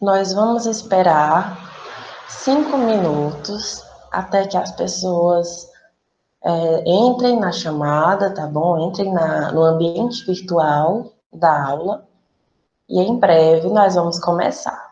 Nós vamos esperar 5 minutos até que as pessoas entrem na chamada, tá bom? Entrem no ambiente virtual da aula e em breve nós vamos começar.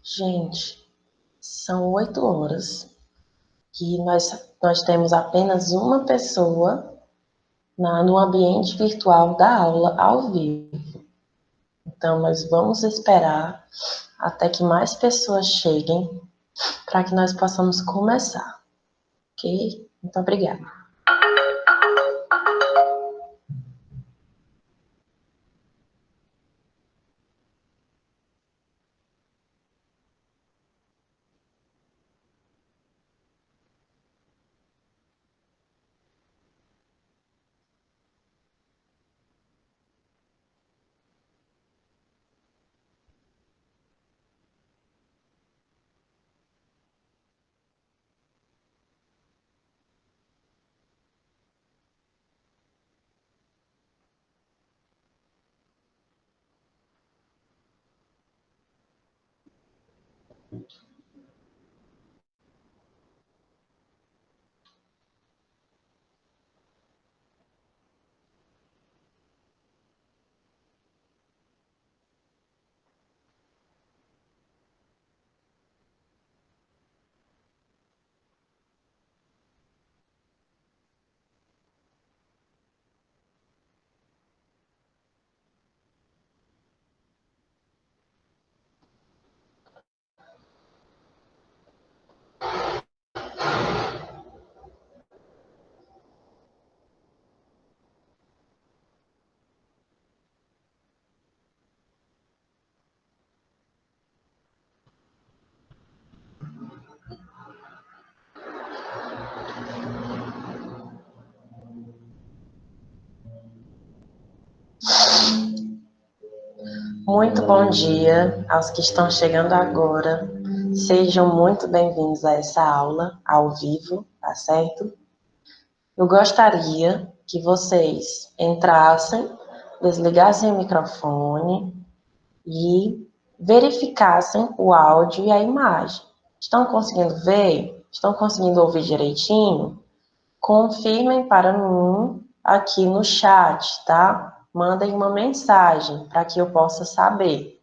Gente, são 8 horas e nós temos apenas uma pessoa no ambiente virtual da aula ao vivo. Então, nós vamos esperar até que mais pessoas cheguem para que nós possamos começar, ok? Muito obrigada. Muito bom dia aos que estão chegando agora. Sejam muito bem-vindos a essa aula ao vivo, tá certo? Eu gostaria que vocês entrassem, desligassem o microfone e verificassem o áudio e a imagem. Estão conseguindo ver? Estão conseguindo ouvir direitinho? Confirmem para mim aqui no chat, tá? Mandem uma mensagem para que eu possa saber.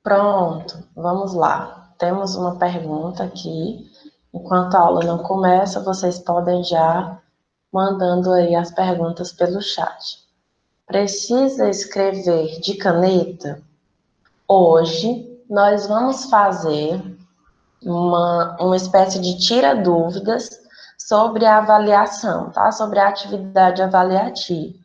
Pronto, vamos lá. Temos uma pergunta aqui. Enquanto a aula não começa, vocês podem já mandando aí as perguntas pelo chat. Precisa escrever de caneta? Hoje nós vamos fazer uma espécie de tira-dúvidas sobre a avaliação, tá? Sobre a atividade avaliativa.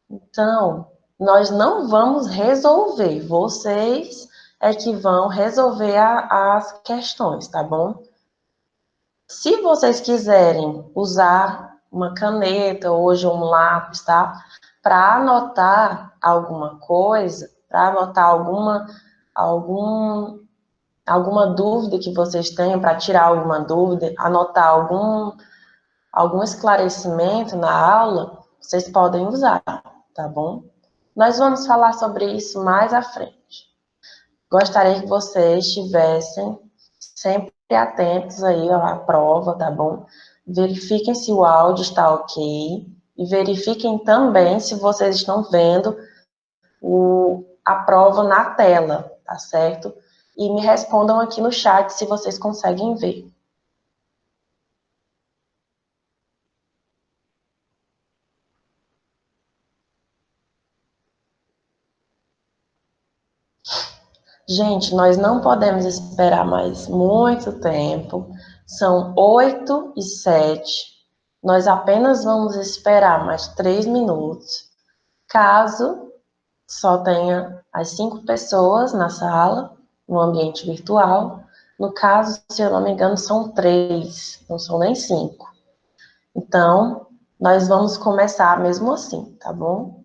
Então, nós não vamos resolver. Vocês é que vão resolver as questões, tá bom? Se vocês quiserem usar uma caneta hoje ou um lápis, tá? Para anotar alguma coisa, para anotar alguma dúvida que vocês tenham, para tirar alguma dúvida, anotar algum esclarecimento na aula, vocês podem usar, tá bom? Nós vamos falar sobre isso mais à frente. Gostaria que vocês estivessem sempre atentos aí à prova, tá bom? Verifiquem se o áudio está ok e verifiquem também se vocês estão vendo a prova na tela, tá certo? E me respondam aqui no chat se vocês conseguem ver. Gente, nós não podemos esperar mais muito tempo. São 8h07. Nós apenas vamos esperar mais 3 minutos. Caso só tenha as 5 pessoas na sala, no ambiente virtual. No caso, se eu não me engano, são 3, não são nem 5. Então, nós vamos começar mesmo assim, tá bom?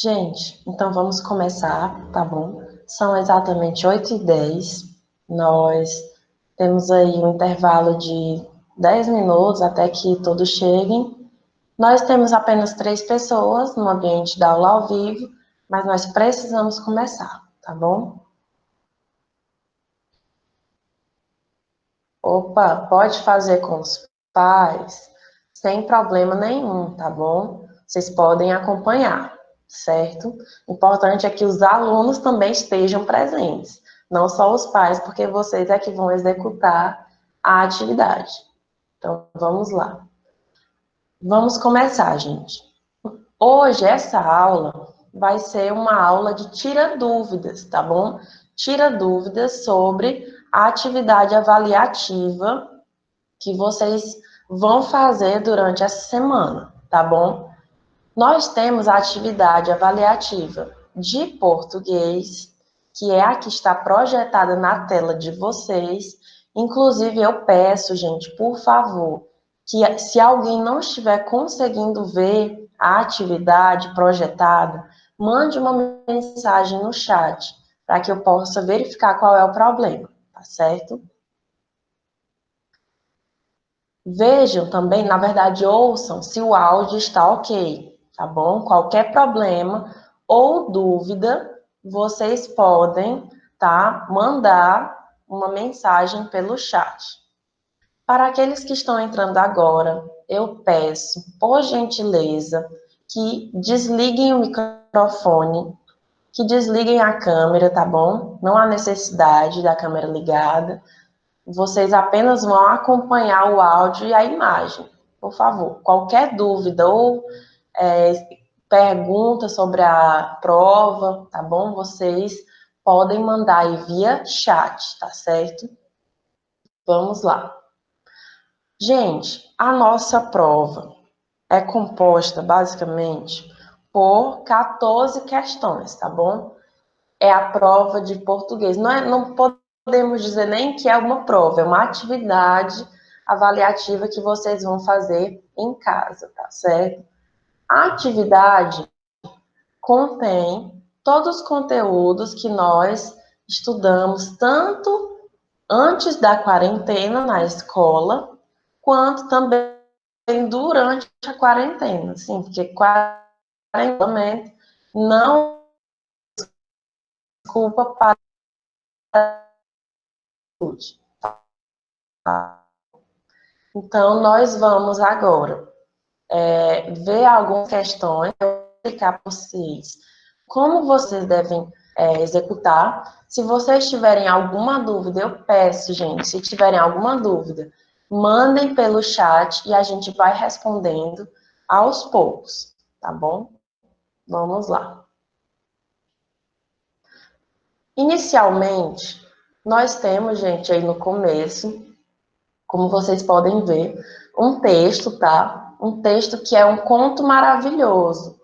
Gente, então vamos começar, tá bom? São exatamente 8h10. Nós temos aí um intervalo de 10 minutos até que todos cheguem. Nós temos apenas 3 pessoas no ambiente da aula ao vivo, mas nós precisamos começar, tá bom? Opa, pode fazer com os pais, sem problema nenhum, tá bom? Vocês podem acompanhar, certo? O importante é que os alunos também estejam presentes, não só os pais, porque vocês é que vão executar a atividade. Então, vamos lá. Vamos começar, gente. Hoje, essa aula vai ser uma aula de tira dúvidas, tá bom? Tira dúvidas sobre a atividade avaliativa que vocês vão fazer durante essa semana, tá bom? Nós temos a atividade avaliativa de português, que é a que está projetada na tela de vocês. Inclusive, eu peço, gente, por favor, que se alguém não estiver conseguindo ver a atividade projetada, mande uma mensagem no chat, para que eu possa verificar qual é o problema, tá certo? Vejam também, na verdade, ouçam se o áudio está ok, tá bom? Qualquer problema ou dúvida, vocês podem, tá, mandar uma mensagem pelo chat. Para aqueles que estão entrando agora, eu peço, por gentileza, que desliguem o microfone, que desliguem a câmera, tá bom? Não há necessidade da câmera ligada. Vocês apenas vão acompanhar o áudio e a imagem. Por favor, qualquer dúvida ou pergunta sobre a prova, tá bom? Vocês podem mandar aí via chat, tá certo? Vamos lá. Gente, a nossa prova é composta basicamente por 14 questões, tá bom? É a prova de português. Não podemos dizer nem que é uma prova, é uma atividade avaliativa que vocês vão fazer em casa, tá certo? A atividade contém todos os conteúdos que nós estudamos tanto antes da quarentena na escola, quanto também durante a quarentena, sim, porque quarentena não é desculpa para a saúde. Então, nós vamos agora ver algumas questões, eu vou explicar para vocês como vocês devem executar. Se vocês tiverem alguma dúvida, eu peço, gente, se tiverem alguma dúvida, mandem pelo chat e a gente vai respondendo aos poucos, tá bom? Vamos lá. Inicialmente, nós temos, gente, aí no começo, como vocês podem ver, um texto, tá? Um texto que é um conto maravilhoso.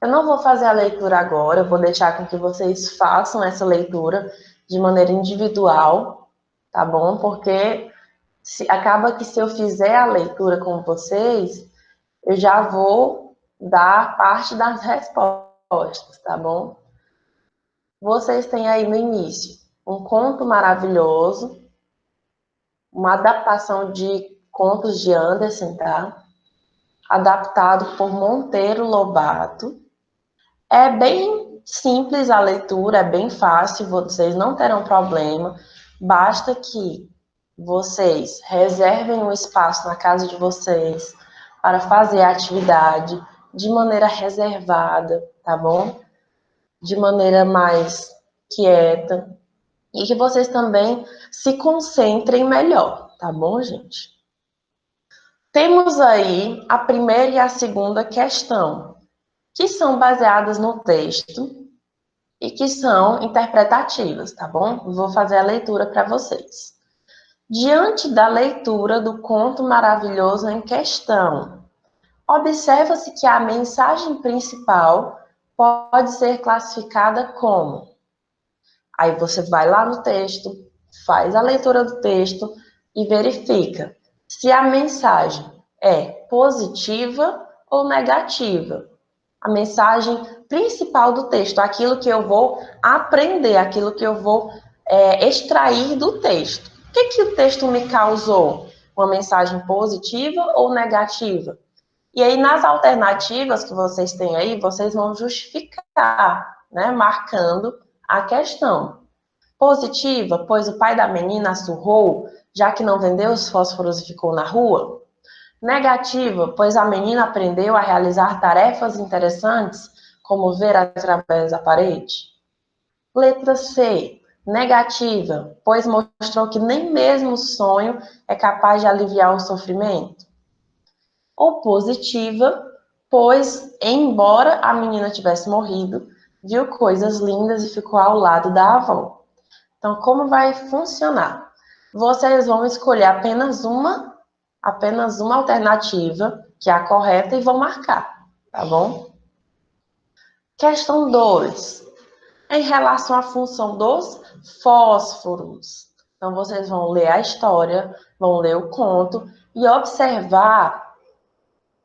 Eu não vou fazer a leitura agora, eu vou deixar com que vocês façam essa leitura de maneira individual, tá bom? Porque acaba que se eu fizer a leitura com vocês, eu já vou dar parte das respostas, tá bom? Vocês têm aí no início um conto maravilhoso, uma adaptação de contos de Andersen, tá? Adaptado por Monteiro Lobato. É bem simples a leitura, é bem fácil, vocês não terão problema. Basta que vocês reservem um espaço na casa de vocês para fazer a atividade de maneira reservada, tá bom? De maneira mais quieta. E que vocês também se concentrem melhor, tá bom, gente? Temos aí a primeira e a segunda questão, que são baseadas no texto e que são interpretativas, tá bom? Vou fazer a leitura para vocês. Diante da leitura do conto maravilhoso em questão, observa-se que a mensagem principal pode ser classificada como. Aí você vai lá no texto, faz a leitura do texto e verifica se a mensagem é positiva ou negativa. A mensagem principal do texto, aquilo que eu vou aprender, aquilo que eu vou extrair do texto. O que o texto me causou? Uma mensagem positiva ou negativa? E aí, nas alternativas que vocês têm aí, vocês vão justificar, né, marcando a questão. Positiva, pois o pai da menina surrou, já que não vendeu os fósforos e ficou na rua. Negativa, pois a menina aprendeu a realizar tarefas interessantes, como ver através da parede. Letra C, negativa, pois mostrou que nem mesmo o sonho é capaz de aliviar o sofrimento. Ou positiva, pois, embora a menina tivesse morrido, viu coisas lindas e ficou ao lado da avó. Então, como vai funcionar? Vocês vão escolher apenas uma alternativa, que é a correta, e vão marcar, tá bom? Questão 2. Em relação à função dos fósforos. Então, vocês vão ler a história, vão ler o conto e observar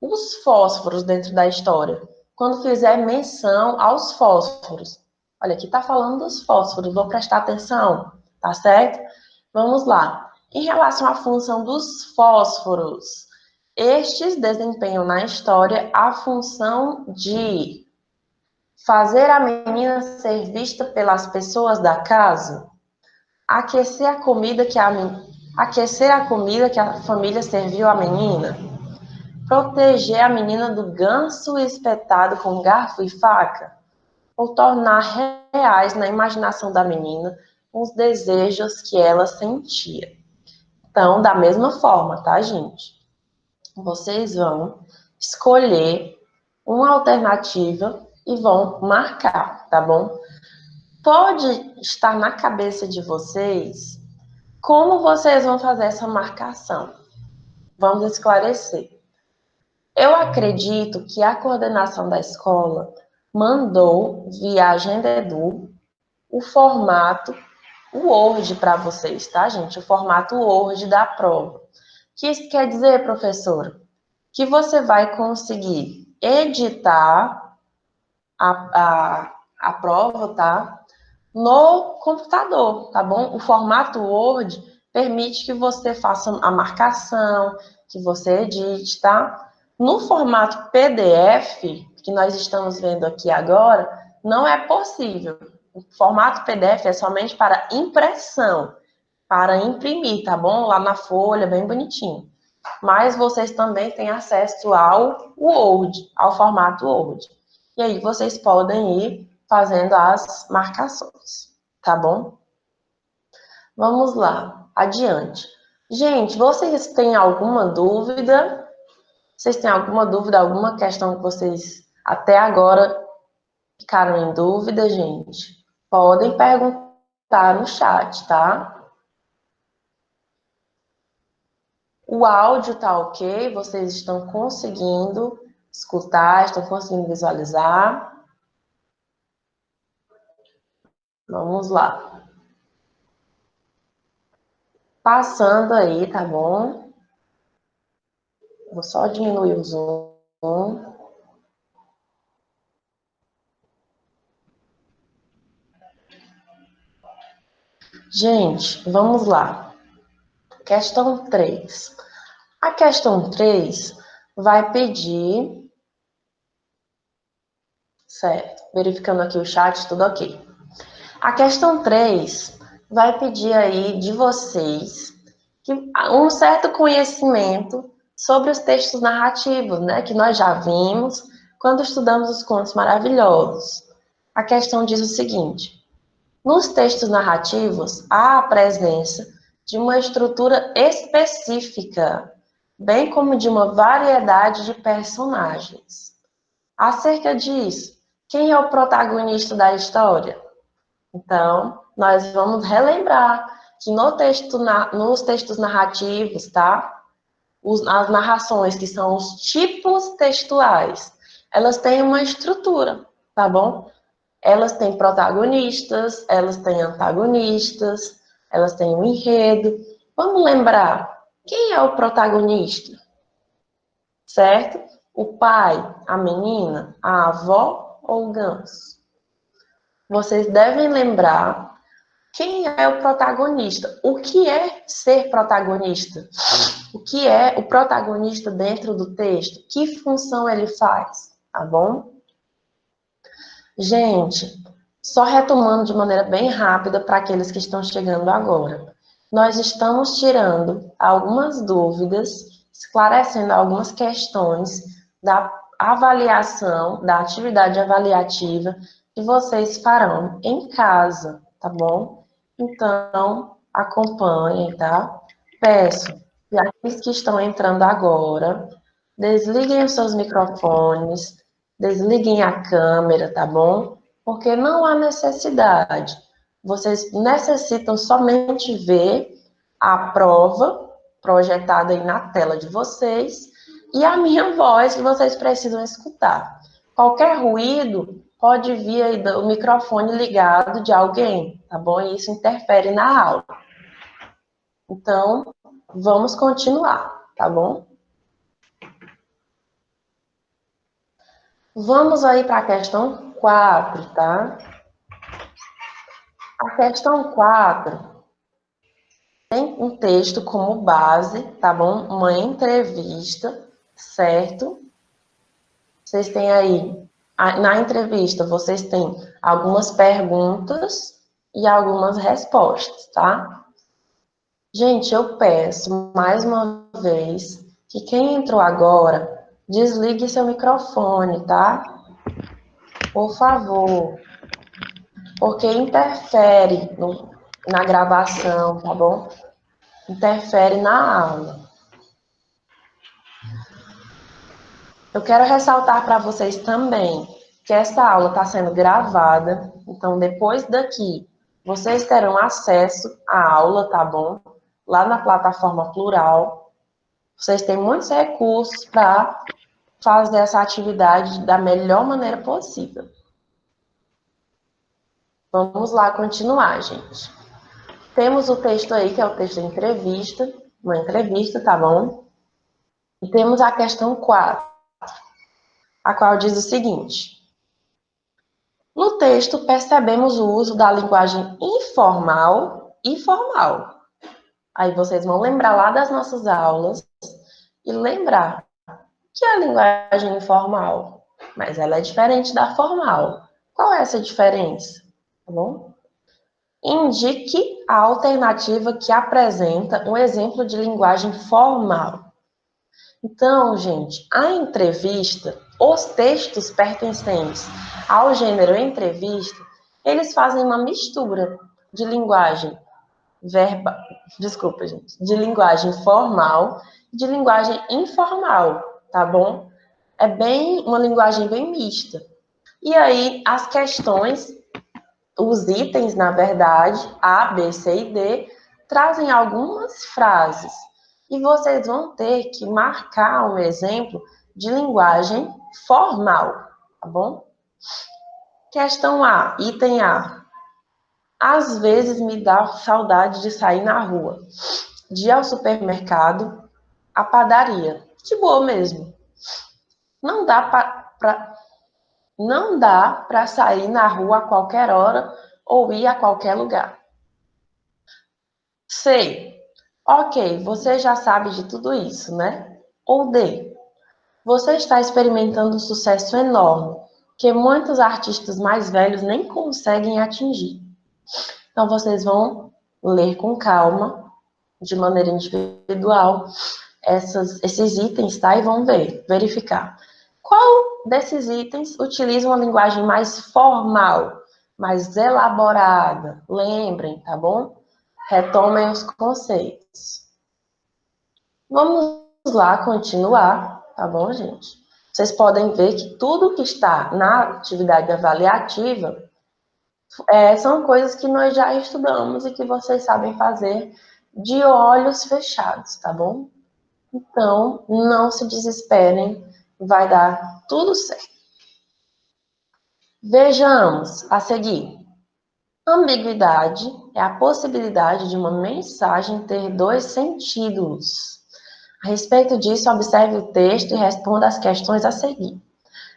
os fósforos dentro da história. Quando fizer menção aos fósforos. Olha, aqui está falando dos fósforos, vou prestar atenção, tá certo? Vamos lá. Em relação à função dos fósforos, estes desempenham na história a função de fazer a menina ser vista pelas pessoas da casa, aquecer a comida que a família serviu à menina, proteger a menina do ganso espetado com garfo e faca, ou tornar reais na imaginação da menina os desejos que ela sentia. Então, da mesma forma, tá, gente? Vocês vão escolher uma alternativa e vão marcar, tá bom? Pode estar na cabeça de vocês como vocês vão fazer essa marcação. Vamos esclarecer. Eu acredito que a coordenação da escola mandou via Agenda Edu o formato, o Word para vocês, tá, gente? O formato Word da prova. O que isso quer dizer, professora? Que você vai conseguir editar a prova, tá? No computador, tá bom? O formato Word permite que você faça a marcação, que você edite, tá? No formato PDF, que nós estamos vendo aqui agora, não é possível. O formato PDF é somente para impressão, para imprimir, tá bom? Lá na folha, bem bonitinho. Mas vocês também têm acesso ao Word, ao formato Word. E aí vocês podem ir fazendo as marcações, tá bom? Vamos lá, adiante. Gente, vocês têm alguma dúvida? Vocês têm alguma dúvida, alguma questão que vocês até agora ficaram em dúvida, gente? Podem perguntar no chat, tá? O áudio tá ok? Vocês estão conseguindo escutar, estão conseguindo visualizar? Vamos lá. Passando aí, tá bom? Vou só diminuir o zoom. Gente, vamos lá. Questão 3. A questão 3 vai pedir... Certo. Verificando aqui o chat, tudo ok. A questão 3 vai pedir aí de vocês um certo conhecimento sobre os textos narrativos, né? Que nós já vimos quando estudamos os contos maravilhosos. A questão diz o seguinte: nos textos narrativos há a presença de uma estrutura específica, bem como de uma variedade de personagens. Acerca disso, quem é o protagonista da história? Então, nós vamos relembrar que nos textos narrativos, tá? As narrações, que são os tipos textuais, elas têm uma estrutura, tá bom? Elas têm protagonistas, elas têm antagonistas, elas têm um enredo. Vamos lembrar, quem é o protagonista? Certo? O pai, a menina, a avó ou o ganso? Vocês devem lembrar quem é o protagonista. O que é ser protagonista? O que é o protagonista dentro do texto? Que função ele faz? Tá bom? Gente, só retomando de maneira bem rápida para aqueles que estão chegando agora. Nós estamos tirando algumas dúvidas, esclarecendo algumas questões da avaliação, da atividade avaliativa que vocês farão em casa, tá bom? Então, acompanhem, tá? Peço que aqueles que estão entrando agora, desliguem os seus microfones, desliguem a câmera, tá bom? Porque não há necessidade. Vocês necessitam somente ver a prova projetada aí na tela de vocês e a minha voz que vocês precisam escutar. Qualquer ruído pode vir aí o microfone ligado de alguém, tá bom? E isso interfere na aula. Então, vamos continuar, tá bom? Vamos aí para a questão 4, tá? A questão 4 tem um texto como base, tá bom? Uma entrevista, certo? Vocês têm aí, na entrevista, vocês têm algumas perguntas e algumas respostas, tá? Gente, eu peço mais uma vez que quem entrou agora desligue seu microfone, tá? Por favor, porque interfere na gravação, tá bom? Interfere na aula. Eu quero ressaltar para vocês também que esta aula está sendo gravada, então depois daqui vocês terão acesso à aula, tá bom? Lá na plataforma Plural. Vocês têm muitos recursos para fazer essa atividade da melhor maneira possível. Vamos lá continuar, gente. Temos o texto aí, que é o texto da entrevista, uma entrevista, tá bom? E temos a questão 4, a qual diz o seguinte: no texto, percebemos o uso da linguagem informal e formal. Aí vocês vão lembrar lá das nossas aulas e lembrar que é a linguagem informal, mas ela é diferente da formal. Qual é essa diferença? Tá bom? Indique a alternativa que apresenta um exemplo de linguagem formal. Então, gente, a entrevista, os textos pertencentes ao gênero entrevista, eles fazem uma mistura de linguagem de linguagem formal e de linguagem informal, tá bom? É uma linguagem bem mista. E aí, as questões, os itens, na verdade, A, B, C e D, trazem algumas frases. E vocês vão ter que marcar um exemplo de linguagem formal, tá bom? Questão A, item A. Às vezes me dá saudade de sair na rua, de ir ao supermercado, à padaria. De boa mesmo. Não dá para sair na rua a qualquer hora ou ir a qualquer lugar. C. Ok, você já sabe de tudo isso, né? Ou D. Você está experimentando um sucesso enorme, que muitos artistas mais velhos nem conseguem atingir. Então, vocês vão ler com calma, de maneira individual, esses itens, tá? E vão verificar. Qual desses itens utiliza uma linguagem mais formal, mais elaborada? Lembrem, tá bom? Retomem os conceitos. Vamos lá continuar, tá bom, gente? Vocês podem ver que tudo que está na atividade avaliativa são coisas que nós já estudamos e que vocês sabem fazer de olhos fechados, tá bom? Então, não se desesperem, vai dar tudo certo. Vejamos a seguir. Ambiguidade é a possibilidade de uma mensagem ter dois sentidos. A respeito disso, observe o texto e responda as questões a seguir.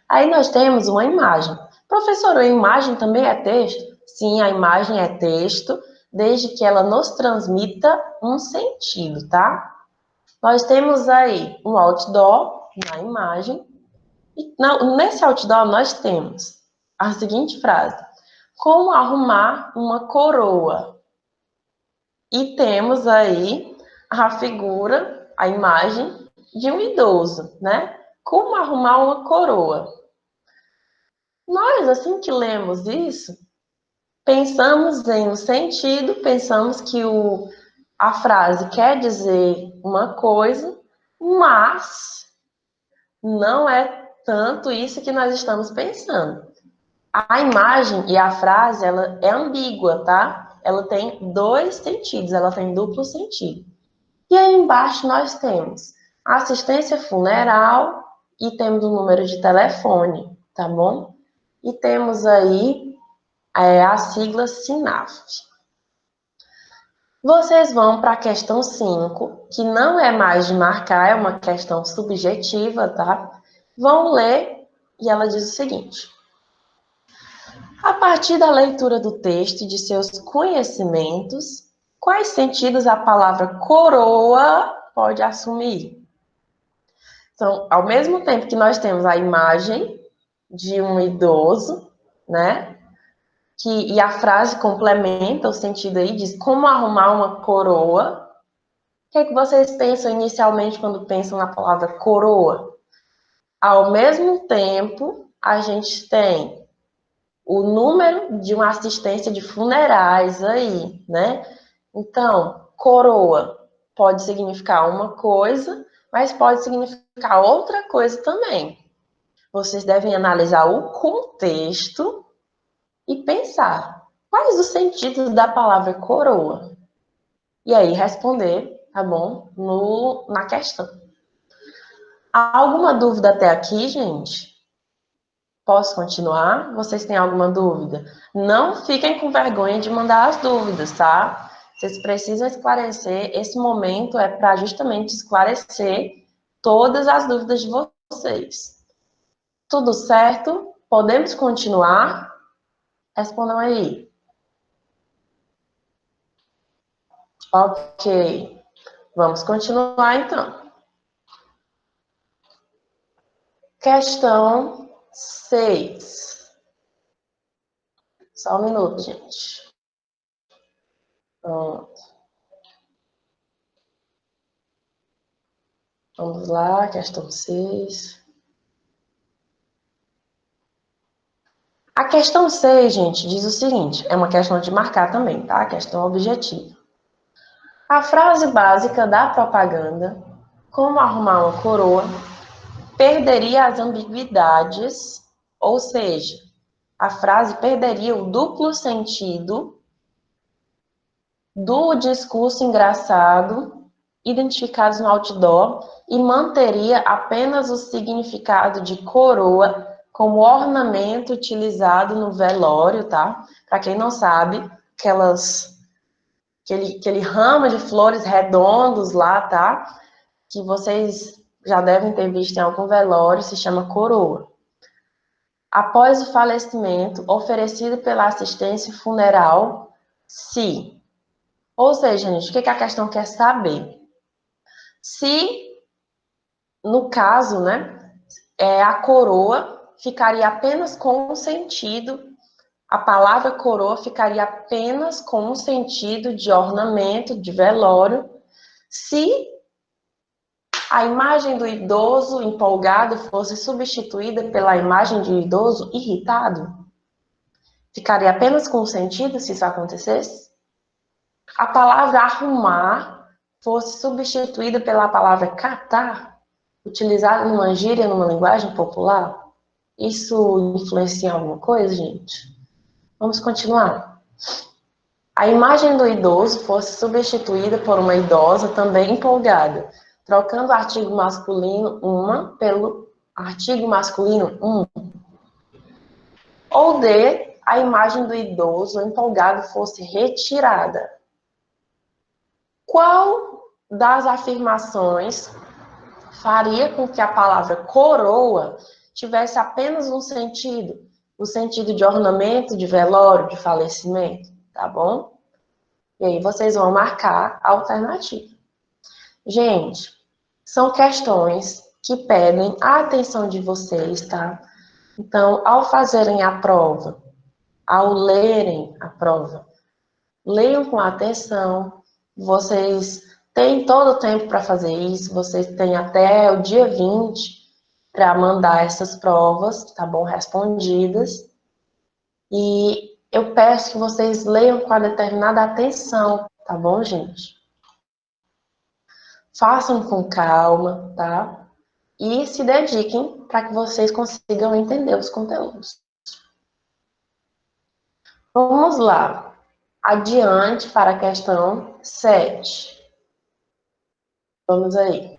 Aí nós temos uma imagem. Professor, a imagem também é texto? Sim, a imagem é texto, desde que ela nos transmita um sentido, tá? Nós temos aí um outdoor na imagem. E nesse outdoor nós temos a seguinte frase: como arrumar uma coroa? E temos aí a figura, a imagem de um idoso, né? Como arrumar uma coroa? Nós, assim que lemos isso, pensamos em um sentido, pensamos que a frase quer dizer uma coisa, mas não é tanto isso que nós estamos pensando. A imagem e a frase, ela é ambígua, tá? Ela tem dois sentidos, ela tem duplo sentido. E aí embaixo nós temos assistência funeral e temos o número de telefone, tá bom? e temos aí a sigla SINAFT. Vocês vão para a questão 5, que não é mais de marcar, é uma questão subjetiva, tá? Vão ler e ela diz o seguinte: a partir da leitura do texto e de seus conhecimentos, quais sentidos a palavra coroa pode assumir? Então, ao mesmo tempo que nós temos a imagem de um idoso, né? E a frase complementa o sentido aí, diz como arrumar uma coroa. O que é que vocês pensam inicialmente quando pensam na palavra coroa? Ao mesmo tempo, a gente tem o número de uma assistência de funerais aí, né? Então, coroa pode significar uma coisa, mas pode significar outra coisa também. Vocês devem analisar o contexto e pensar quais os sentidos da palavra coroa. E aí responder, tá bom? Na questão. Há alguma dúvida até aqui, gente? Posso continuar? Vocês têm alguma dúvida? Não fiquem com vergonha de mandar as dúvidas, tá? Vocês precisam esclarecer. Esse momento é para justamente esclarecer todas as dúvidas de vocês. Tudo certo? Podemos continuar? Respondam aí. Ok. Vamos continuar então. Questão 6. Só um minuto, gente. Pronto. Vamos lá, questão 6. A questão 6, gente, diz o seguinte, é uma questão de marcar também, tá? A questão objetiva. A frase básica da propaganda, como arrumar uma coroa, perderia as ambiguidades, ou seja, a frase perderia o duplo sentido do discurso engraçado identificados no outdoor e manteria apenas o significado de coroa como ornamento utilizado no velório, tá? Para quem não sabe, aquele ramo de flores redondos lá, tá? Que vocês já devem ter visto em algum velório, se chama coroa. Após o falecimento, oferecido pela assistência funeral, se. Ou seja, gente, o que a questão quer saber? Se, no caso, né, a coroa ficaria apenas com um sentido, a palavra coroa ficaria apenas com um sentido de ornamento, de velório, se a imagem do idoso empolgado fosse substituída pela imagem de um idoso irritado. Ficaria apenas com um sentido se isso acontecesse? A palavra arrumar fosse substituída pela palavra catar, utilizada numa gíria, numa linguagem popular? Isso influencia em alguma coisa, gente? Vamos continuar. A imagem do idoso fosse substituída por uma idosa também empolgada, trocando o artigo masculino uma pelo artigo masculino um. Ou D, a imagem do idoso empolgado fosse retirada. Qual das afirmações faria com que a palavra coroa tivesse apenas um sentido, o sentido de ornamento, de velório, de falecimento, tá bom? E aí vocês vão marcar a alternativa. Gente, são questões que pedem a atenção de vocês, tá? Então, ao fazerem a prova, ao lerem a prova, leiam com atenção, vocês têm todo o tempo para fazer isso, vocês têm até o dia 20 para mandar essas provas, tá bom? Respondidas. E eu peço que vocês leiam com a determinada atenção, tá bom, gente? Façam com calma, tá? E se dediquem para que vocês consigam entender os conteúdos. Vamos lá. Adiante para a questão 7. Vamos aí.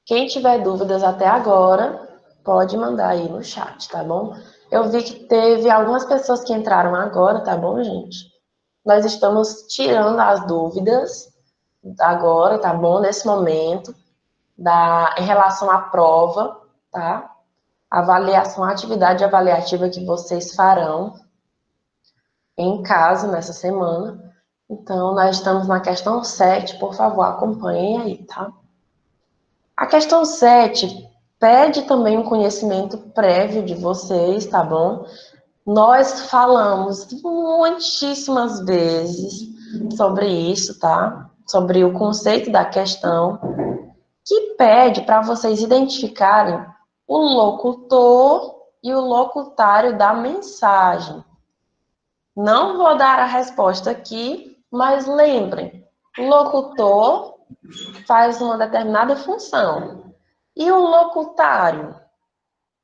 Quem tiver dúvidas até agora, Pode mandar aí no chat, tá bom? Eu vi que teve algumas pessoas que entraram agora, tá bom, gente? Nós estamos tirando as dúvidas agora, tá bom? Nesse momento, em relação à prova, tá? Avaliação, a atividade avaliativa que vocês farão em casa nessa semana. Então, nós estamos na questão 7, por favor, acompanhem aí, tá? A questão 7 pede também um conhecimento prévio de vocês, tá bom? Nós falamos muitíssimas vezes sobre isso, tá? Sobre o conceito da questão, que pede para vocês identificarem o locutor e o locutário da mensagem. Não vou dar a resposta aqui, mas lembrem, o locutor faz uma determinada função. E o locutário,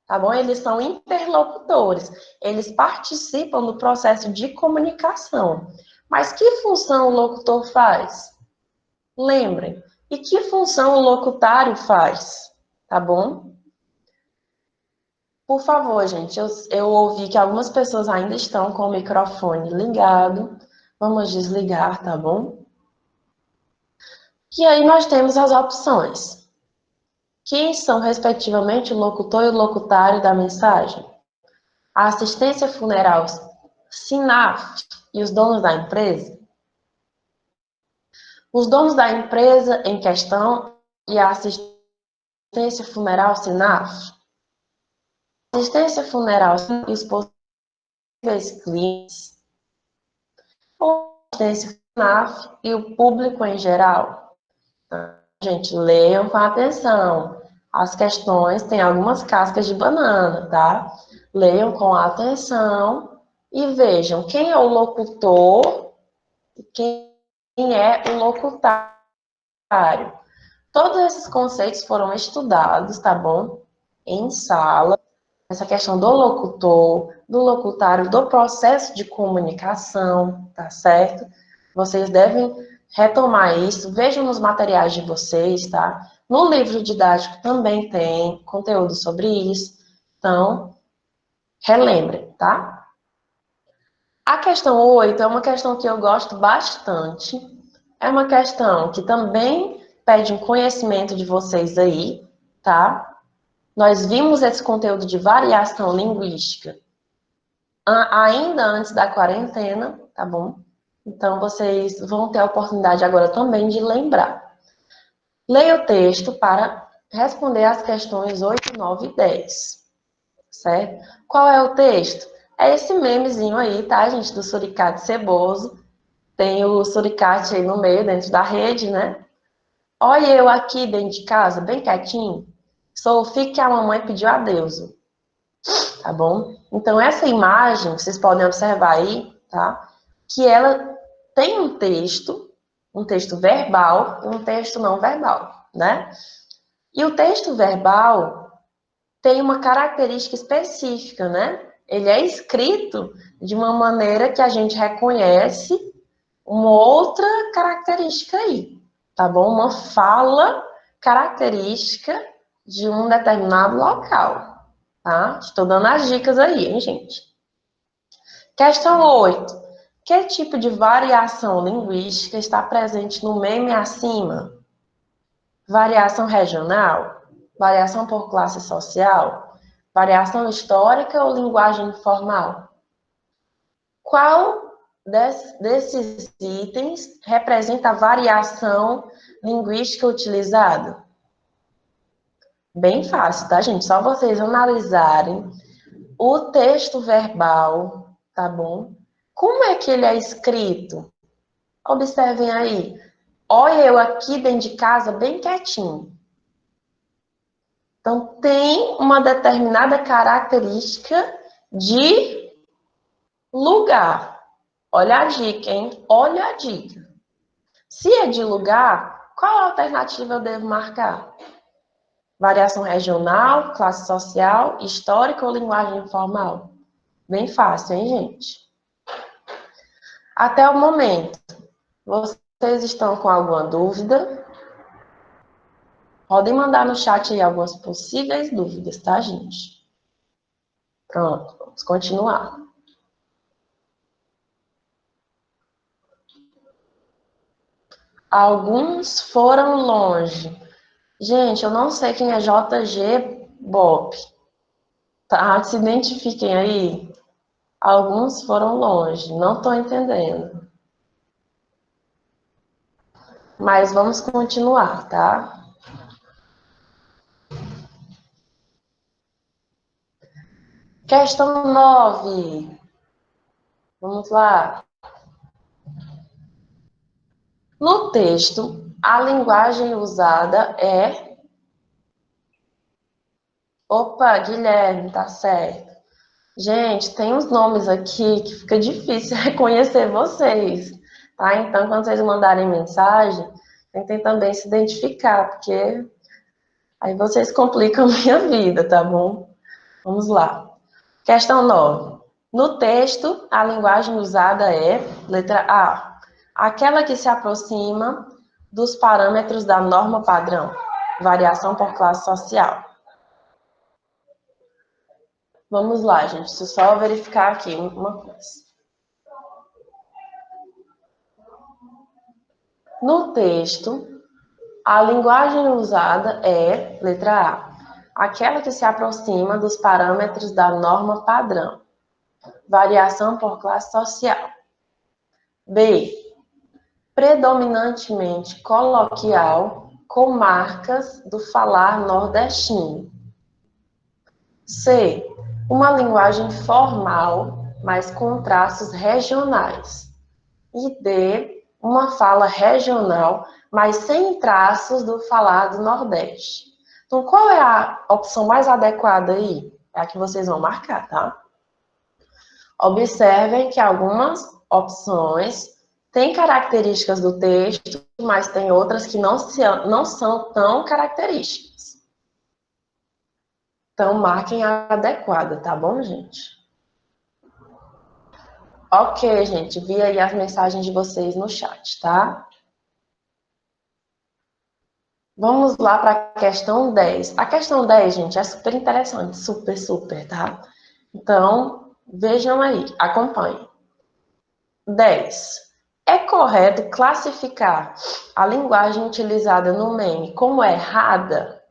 tá bom? Eles são interlocutores, eles participam do processo de comunicação. Mas que função o locutor faz? Lembrem. E que função o locutário faz? Tá bom? Por favor, gente, eu ouvi que algumas pessoas ainda estão com o microfone ligado. Vamos desligar, tá bom? E aí nós temos as opções. Quem são, respectivamente, o locutor e o locutário da mensagem? A assistência funeral SINAF e os donos da empresa? Os donos da empresa em questão e a assistência funeral SINAF? A assistência funeral e os possíveis clientes? Ou a assistência SINAF e o público em geral? Gente, leiam com atenção. As questões têm algumas cascas de banana, tá? Leiam com atenção e vejam quem é o locutor e quem é o locutário. Todos esses conceitos foram estudados, tá bom? Em sala. Essa questão do locutor, do locutário, do processo de comunicação, tá certo? Vocês devem retomar isso, vejam nos materiais de vocês, tá? No livro didático também tem conteúdo sobre isso. Então, relembrem, tá? A questão 8 é uma questão que eu gosto bastante. É uma questão que também pede um conhecimento de vocês aí, tá? Nós vimos esse conteúdo de variação linguística ainda antes da quarentena, tá bom? Então, vocês vão ter a oportunidade agora também de lembrar. Leia o texto para responder as questões 8, 9 e 10, certo? Qual é o texto? É esse memezinho aí, tá, gente, do suricate ceboso. Tem o suricate aí no meio, dentro da rede, né? Olha eu aqui dentro de casa, bem quietinho. Sou o filho que a mamãe pediu a Deus, tá bom? Então, essa imagem, vocês podem observar aí, tá? Que ela tem um texto verbal e um texto não verbal, né? E o texto verbal tem uma característica específica, né? Ele é escrito de uma maneira que a gente reconhece uma outra característica aí, tá bom? Uma fala característica de um determinado local, tá? Estou dando as dicas aí, hein, gente? Questão 8. Que tipo de variação linguística está presente no meme acima? Variação regional? Variação por classe social? Variação histórica ou linguagem informal? Qual desses itens representa a variação linguística utilizada? Bem fácil, tá, gente? Só vocês analisarem o texto verbal, tá bom? Como é que ele é escrito? Observem aí. Olha eu aqui dentro de casa bem quietinho. Então, tem uma determinada característica de lugar. Olha a dica, hein? Olha a dica. Se é de lugar, qual alternativa eu devo marcar? Variação regional, classe social, histórica ou linguagem informal? Bem fácil, hein, gente? Até o momento, vocês estão com alguma dúvida? Podem mandar no chat aí algumas possíveis dúvidas, tá, gente? Pronto, vamos continuar. Alguns foram longe. Gente, eu não sei quem é JG Bop. Tá? Se identifiquem aí. Alguns foram longe. Não estou entendendo. Mas vamos continuar, tá? Questão 9. Vamos lá. No texto, a linguagem usada é... Opa, Guilherme, tá certo. Gente, tem uns nomes aqui que fica difícil reconhecer vocês, tá? Então, quando vocês mandarem mensagem, tentem também se identificar, porque aí vocês complicam a minha vida, tá bom? Vamos lá. Questão 9. No texto, a linguagem usada é, letra A, aquela que se aproxima dos parâmetros da norma padrão, variação por classe social. Vamos lá, gente, deixa eu só verificar aqui uma coisa. No texto, a linguagem usada é, letra A, aquela que se aproxima dos parâmetros da norma padrão, variação por classe social. B, predominantemente coloquial, com marcas do falar nordestino. C, uma linguagem formal, mas com traços regionais. E D, uma fala regional, mas sem traços do falar do Nordeste. Então, qual é a opção mais adequada aí? É a que vocês vão marcar, tá? Observem que algumas opções têm características do texto, mas tem outras que não são tão características. Então, marquem a adequada, tá bom, gente? Ok, gente, vi aí as mensagens de vocês no chat, tá? Vamos lá para a questão 10. A questão 10, gente, é super interessante, super, super, tá? Então, vejam aí, acompanhem. 10. É correto classificar a linguagem utilizada no meme como errada?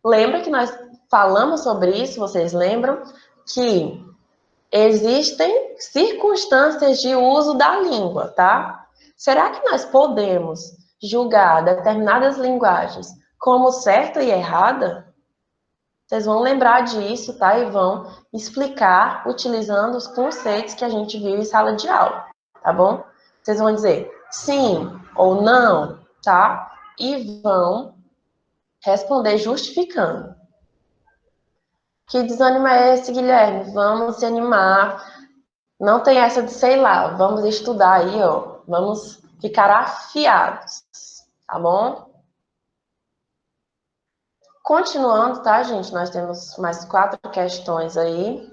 Lembra que nós falamos sobre isso, vocês lembram? Que existem circunstâncias de uso da língua, tá? Será que nós podemos julgar determinadas linguagens como certa e errada? Vocês vão lembrar disso, tá? E vão explicar utilizando os conceitos que a gente viu em sala de aula, tá bom? Vocês vão dizer sim ou não, tá? E vão responder justificando. Que desânimo é esse, Guilherme? Vamos se animar. Não tem essa de sei lá. Vamos estudar aí, ó. Vamos ficar afiados, tá bom? Continuando, tá, gente? Nós temos mais 4 questões aí,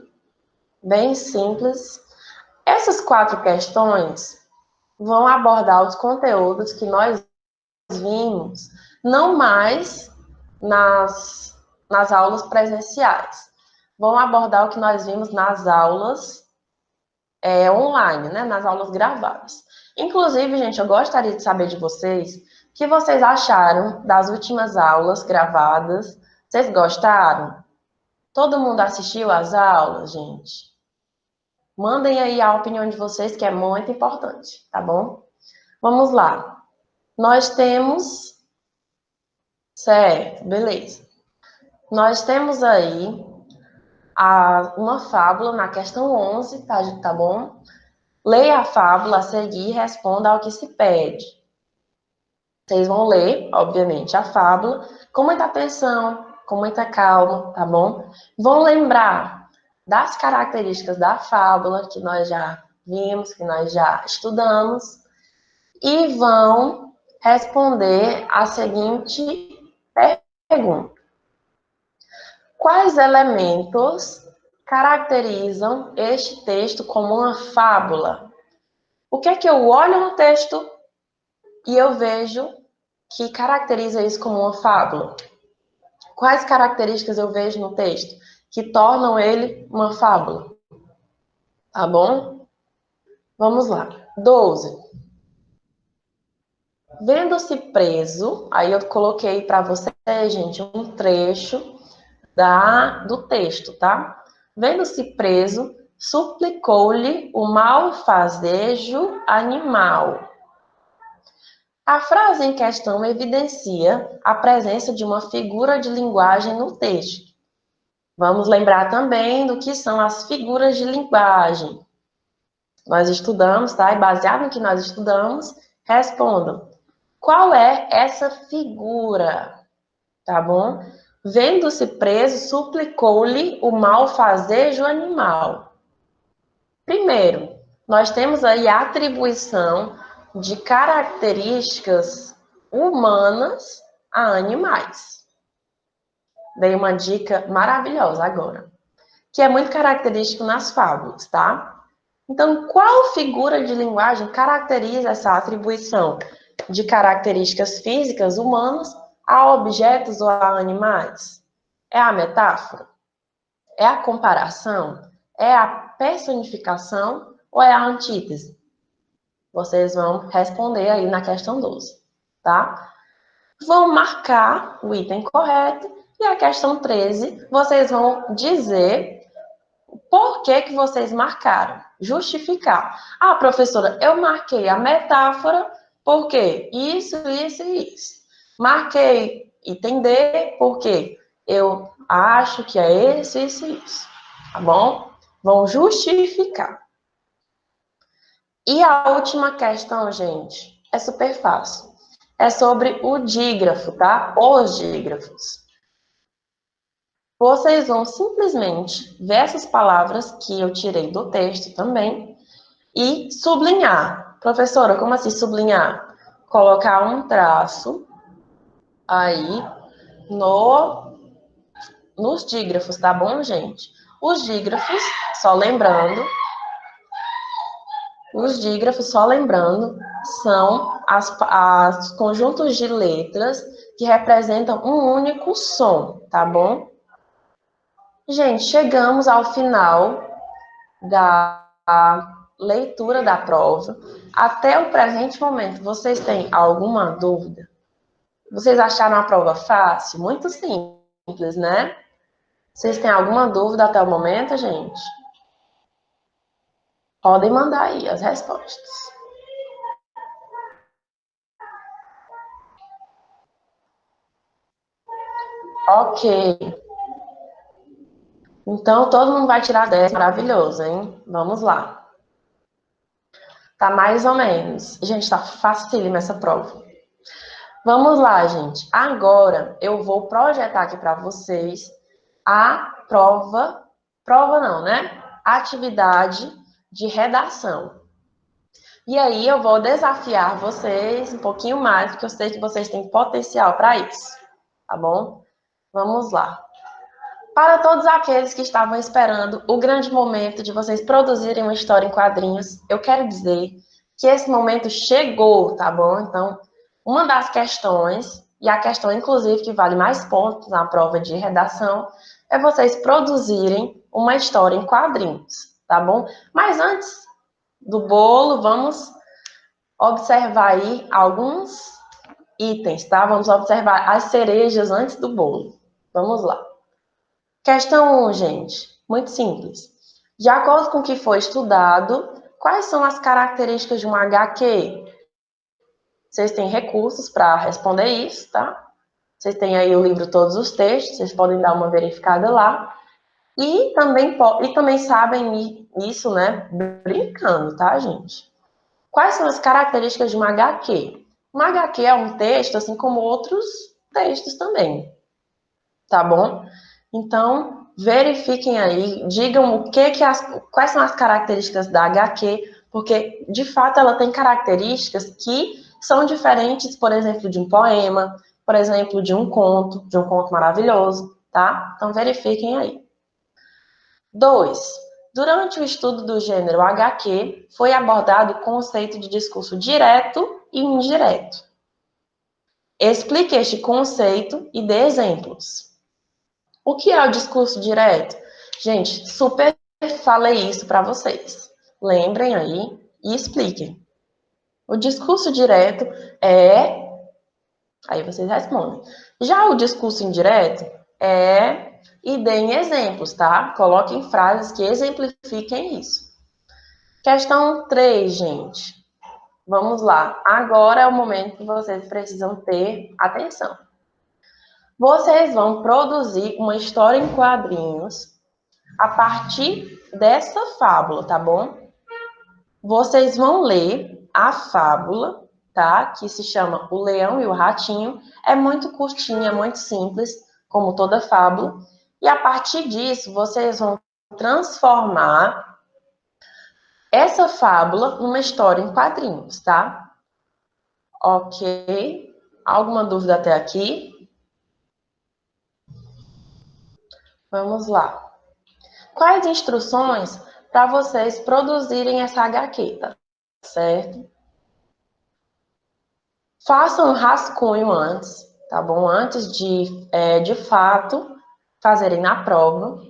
bem simples. Essas 4 questões vão abordar os conteúdos que nós vimos, não mais nas aulas presenciais. Vão abordar o que nós vimos nas aulas online, né? Nas aulas gravadas. Inclusive, gente, eu gostaria de saber de vocês o que vocês acharam das últimas aulas gravadas. Vocês gostaram? Todo mundo assistiu às aulas, gente? Mandem aí a opinião de vocês, que é muito importante, tá bom? Vamos lá. Nós temos... Certo, beleza. Nós temos aí uma fábula na questão 11, tá bom? Leia a fábula a seguir e responda ao que se pede. Vocês vão ler, obviamente, a fábula com muita atenção, com muita calma, tá bom? Vão lembrar das características da fábula que nós já vimos, que nós já estudamos, e vão responder a seguinte pergunta: quais elementos caracterizam este texto como uma fábula? O que é que eu olho no texto e eu vejo que caracteriza isso como uma fábula? Quais características eu vejo no texto que tornam ele uma fábula? Tá bom? Vamos lá. 12. Vendo-se preso, aí eu coloquei para você, gente, um trecho do texto, tá? Vendo-se preso, suplicou-lhe o malfazejo animal. A frase em questão evidencia a presença de uma figura de linguagem no texto. Vamos lembrar também do que são as figuras de linguagem. Nós estudamos, tá? E baseado no que nós estudamos, respondam. Qual é essa figura? Tá bom? Vendo-se preso, suplicou-lhe o malfazejo animal. Primeiro, nós temos aí a atribuição de características humanas a animais. Dei uma dica maravilhosa agora, que é muito característico nas fábulas, tá? Então, qual figura de linguagem caracteriza essa atribuição de características físicas humanas a objetos ou a animais? É a metáfora? É a comparação? É a personificação ou é a antítese? Vocês vão responder aí na questão 12, tá? Vão marcar o item correto e a questão 13, vocês vão dizer por que vocês marcaram, justificar. Ah, professora, eu marquei a metáfora porque isso, isso e isso. Marquei item D porque eu acho que é isso, isso e isso. Tá bom? Vão justificar. E a última questão, gente, é super fácil. É sobre o dígrafo, tá? Os dígrafos. Vocês vão simplesmente ver essas palavras que eu tirei do texto também e sublinhar. Professora, como assim sublinhar? Colocar um traço aí nos dígrafos, tá bom, gente? Os dígrafos, só lembrando, são as conjuntos de letras que representam um único som, tá bom? Gente, chegamos ao final da leitura da prova. Até o presente momento, vocês têm alguma dúvida? Vocês acharam a prova fácil? Muito simples, né? Vocês têm alguma dúvida até o momento, gente? Podem mandar aí as respostas. Ok. Então, todo mundo vai tirar 10. Maravilhoso, hein? Vamos lá. Tá mais ou menos. Gente, tá facílima essa prova. Vamos lá, gente. Agora, eu vou projetar aqui para vocês a prova não, né? Atividade de redação. E aí eu vou desafiar vocês um pouquinho mais, porque eu sei que vocês têm potencial para isso, tá bom? Vamos lá. Para todos aqueles que estavam esperando o grande momento de vocês produzirem uma história em quadrinhos, eu quero dizer que esse momento chegou, tá bom? Então, uma das questões, e a questão, inclusive, que vale mais pontos na prova de redação, é vocês produzirem uma história em quadrinhos, tá bom? Mas antes do bolo, vamos observar aí alguns itens, tá? Vamos observar as cerejas antes do bolo. Vamos lá. Questão 1, gente. Muito simples. De acordo com o que foi estudado, quais são as características de um HQ? Vocês têm recursos para responder isso, tá? Vocês têm aí o livro Todos os Textos, vocês podem dar uma verificada lá. E também sabem isso, né? Brincando, tá, gente? Quais são as características de uma HQ? Uma HQ é um texto, assim como outros textos também, tá bom? Então, verifiquem aí, digam quais são as características da HQ, porque, de fato, ela tem características que são diferentes, por exemplo, de um poema, por exemplo, de um conto maravilhoso, tá? Então, verifiquem aí. 2. Durante o estudo do gênero HQ, foi abordado o conceito de discurso direto e indireto. Explique este conceito e dê exemplos. O que é o discurso direto? Gente, super falei isso para vocês. Lembrem aí e expliquem. O discurso direto é... Aí vocês respondem. Já o discurso indireto é... E deem exemplos, tá? Coloquem frases que exemplifiquem isso. Questão 3, gente. Vamos lá. Agora é o momento que vocês precisam ter atenção. Vocês vão produzir uma história em quadrinhos a partir dessa fábula, tá bom? Vocês vão ler a fábula, tá? Que se chama O Leão e o Ratinho. É muito curtinha, muito simples, como toda fábula. E a partir disso, vocês vão transformar essa fábula numa história em quadrinhos, tá? Ok. Alguma dúvida até aqui? Vamos lá. Quais instruções para vocês produzirem essa HQ, tá certo? Façam um rascunho antes, tá bom? Antes de fato, fazerem na prova.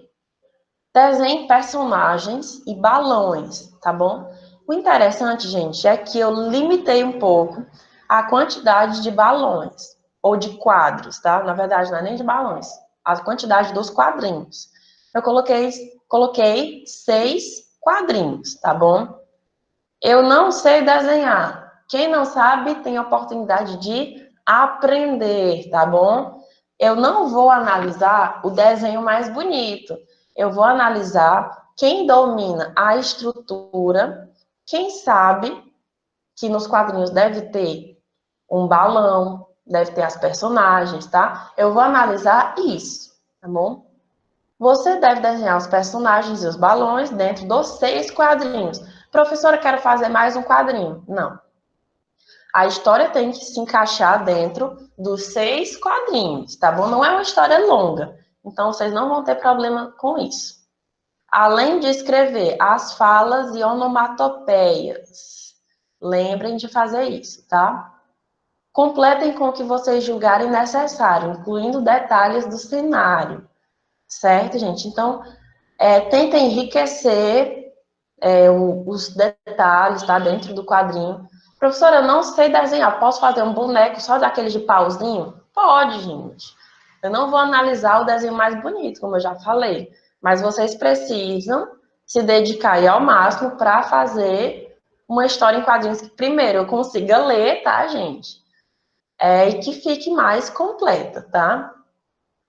Desenhem personagens e balões, tá bom? O interessante, gente, é que eu limitei um pouco a quantidade de balões, ou de quadros, tá? Na verdade, não é nem de balões, a quantidade dos quadrinhos. Eu coloquei 6 quadrinhos, tá bom? Eu não sei desenhar. Quem não sabe tem a oportunidade de aprender, tá bom? Eu não vou analisar o desenho mais bonito. Eu vou analisar quem domina a estrutura, quem sabe que nos quadrinhos deve ter um balão, deve ter as personagens, tá? Eu vou analisar isso, tá bom? Você deve desenhar os personagens e os balões dentro dos 6 quadrinhos. Professora, quero fazer mais um quadrinho. Não. A história tem que se encaixar dentro dos 6 quadrinhos, tá bom? Não é uma história longa. Então, vocês não vão ter problema com isso. Além de escrever as falas e onomatopeias. Lembrem de fazer isso, tá? Completem com o que vocês julgarem necessário, incluindo detalhes do cenário. Certo, gente? Então, tentem enriquecer os detalhes, tá? Dentro do quadrinho. Professora, eu não sei desenhar. Posso fazer um boneco só daquele de pauzinho? Pode, gente. Eu não vou analisar o desenho mais bonito, como eu já falei. Mas vocês precisam se dedicar aí ao máximo para fazer uma história em quadrinhos que, primeiro, eu consiga ler, tá, gente? E que fique mais completa, tá?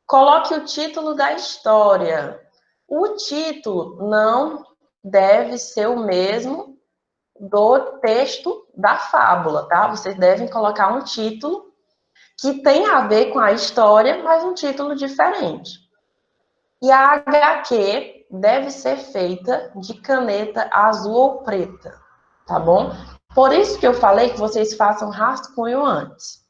Coloque o título da história. O título não deve ser o mesmo do texto da fábula, tá? Vocês devem colocar um título que tenha a ver com a história, mas um título diferente. E a HQ deve ser feita de caneta azul ou preta, tá bom? Por isso que eu falei que vocês façam rascunho antes.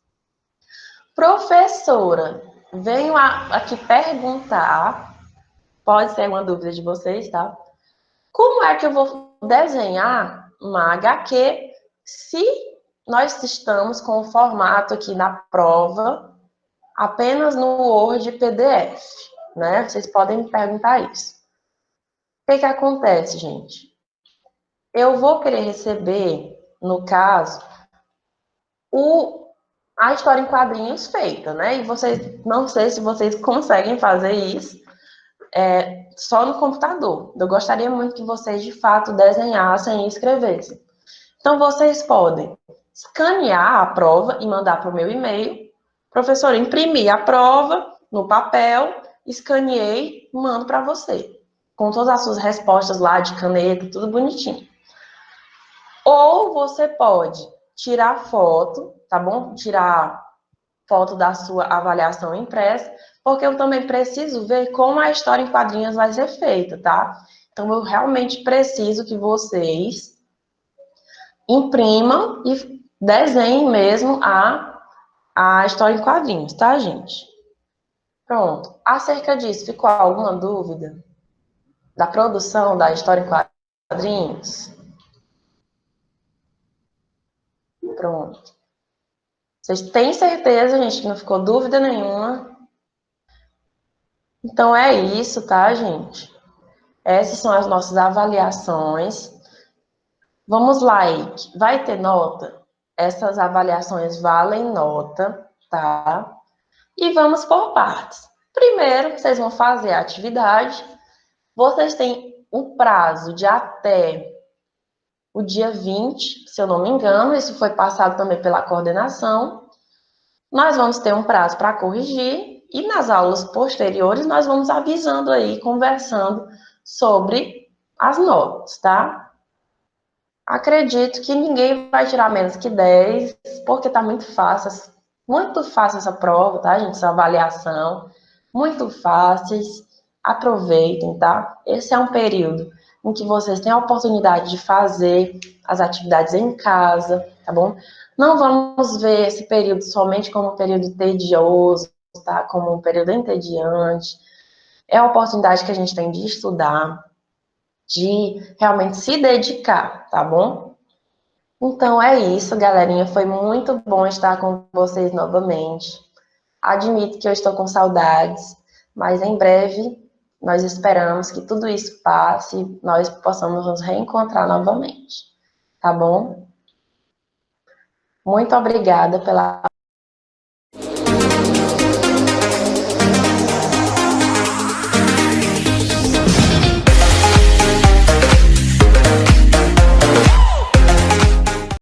Professora, venho aqui perguntar, pode ser uma dúvida de vocês, tá? Como é que eu vou desenhar uma HQ se nós estamos com o formato aqui na prova apenas no Word PDF, né? Vocês podem me perguntar isso. O que acontece, gente? Eu vou querer receber, no caso, a história em quadrinhos feita, né? E vocês, não sei se vocês conseguem fazer isso só no computador. Eu gostaria muito que vocês, de fato, desenhassem e escrevessem. Então, vocês podem escanear a prova e mandar para o meu e-mail. Professor, imprimi a prova no papel, escaneei, mando para você. Com todas as suas respostas lá de caneta, tudo bonitinho. Ou você pode tirar foto, tá bom? Tirar foto da sua avaliação impressa, porque eu também preciso ver como a história em quadrinhos vai ser feita, tá? Então, eu realmente preciso que vocês imprimam e desenhem mesmo a história em quadrinhos, tá, gente? Pronto. Acerca disso, ficou alguma dúvida da produção da história em quadrinhos? Pronto. Vocês têm certeza, gente, que não ficou dúvida nenhuma? Então é isso, tá, gente? Essas são as nossas avaliações. Vamos lá, Ike. Vai ter nota? Essas avaliações valem nota, tá? E vamos por partes. Primeiro, vocês vão fazer a atividade. Vocês têm um prazo de até o dia 20, se eu não me engano, isso foi passado também pela coordenação. Nós vamos ter um prazo para corrigir e nas aulas posteriores nós vamos avisando aí, conversando sobre as notas, tá? Acredito que ninguém vai tirar menos que 10, porque tá muito fácil essa prova, tá, gente? Essa avaliação, muito fáceis. Aproveitem, tá? Esse é um período em que vocês têm a oportunidade de fazer as atividades em casa, tá bom? Não vamos ver esse período somente como um período tedioso, tá? Como um período entediante. É a oportunidade que a gente tem de estudar, de realmente se dedicar, tá bom? Então é isso, galerinha. Foi muito bom estar com vocês novamente. Admito que eu estou com saudades, mas em breve nós esperamos que tudo isso passe e nós possamos nos reencontrar novamente. Tá bom? Muito obrigada pela